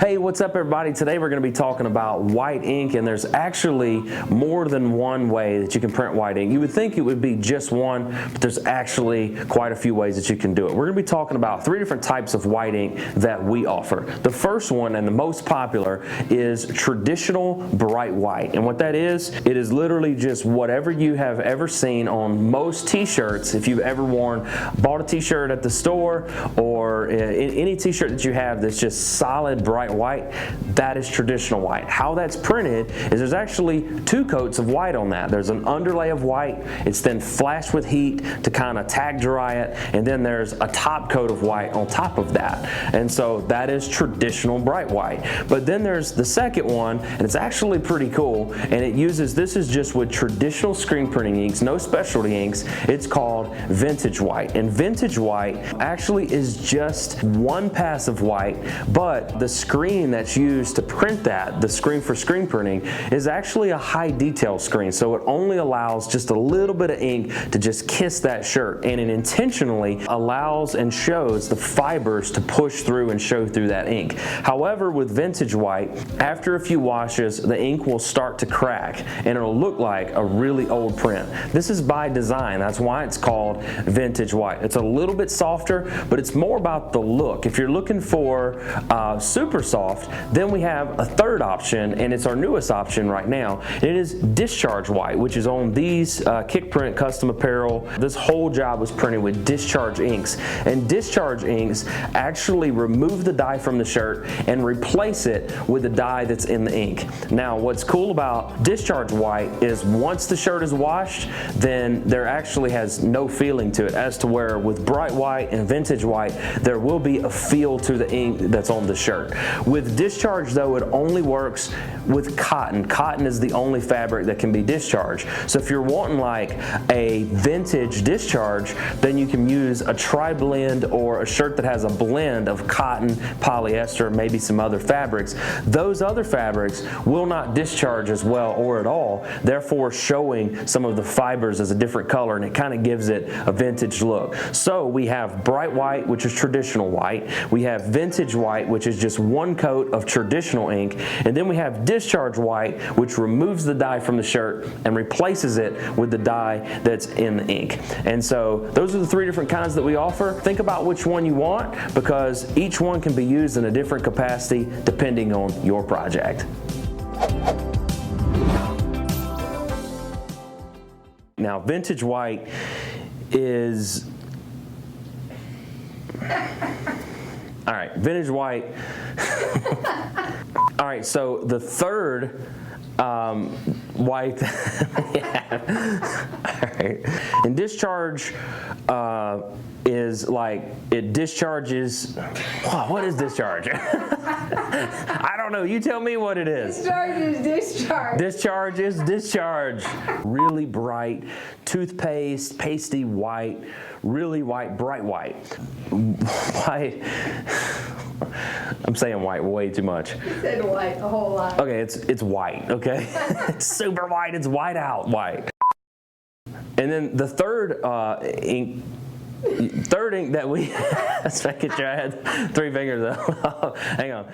Hey, what's up everybody? Today we're going to be talking about white ink, and there's actually more than one way that you can print white ink. You would think it would be just one, but there's actually quite a few ways that you can do it. We're going to be talking about 3 different types of white ink that we offer. The first one, and the most popular, is traditional bright white. And what that is, it is literally just whatever you have ever seen on most t-shirts. If you've ever bought a t-shirt at the store, or any t-shirt that you have that's just solid bright white, that is traditional white. How that's printed is there's actually 2 coats of white on that. There's an underlay of white, it's then flashed with heat to kind of tag dry it, and then there's a top coat of white on top of that. And so that is traditional bright white. But then there's the second one, and it's actually pretty cool, and it uses, this is just with traditional screen printing inks, no specialty inks. It's called vintage white. And vintage white actually is just one pass of white, but the screen that's used to print that, the screen for screen printing, is actually a high detail screen. So it only allows just a little bit of ink to just kiss that shirt, and it intentionally allows and shows the fibers to push through and show through that ink. However, with vintage white, after a few washes, the ink will start to crack and it'll look like a really old print. This is by design. That's why it's called vintage white. It's a little bit softer, but it's more about the look. If you're looking for super soft, then we have a third option, and it's our newest option right now. And it is Discharge White, which is on these Kickprint custom apparel. This whole job was printed with Discharge inks, and Discharge inks actually remove the dye from the shirt and replace it with the dye that's in the ink. Now, what's cool about Discharge White is once the shirt is washed, then there actually has no feeling to it, as to where with bright white and vintage white, there will be a feel to the ink that's on the shirt. With Discharge though, it only works with cotton. Cotton is the only fabric that can be discharged. So if you're wanting like a vintage discharge, then you can use a tri-blend or a shirt that has a blend of cotton, polyester, maybe some other fabrics. Those other fabrics will not discharge as well or at all, therefore showing some of the fibers as a different color, and it kind of gives it a vintage look. So we have bright white, which is traditional white. We have vintage white, which is just one coat of traditional ink, and then we have Discharge White, which removes the dye from the shirt and replaces it with the dye that's in the ink. And so those are the 3 different kinds that we offer. Think about which one you want, because each one can be used in a different capacity depending on your project. Now, vintage white is all right, vintage white. All right, so the third white, yeah. All right. And discharge is like, it discharges, wow, what is discharge? I don't know, you tell me what it is. Discharge is discharge. Discharge is discharge. Really bright, toothpaste, pasty white, really white, bright white. White. I'm saying white way too much. You said white a whole lot. Okay, it's white, okay? It's super white, it's white out white. And then the third ink that we, let's make it sure I had 3 fingers though. Hang on.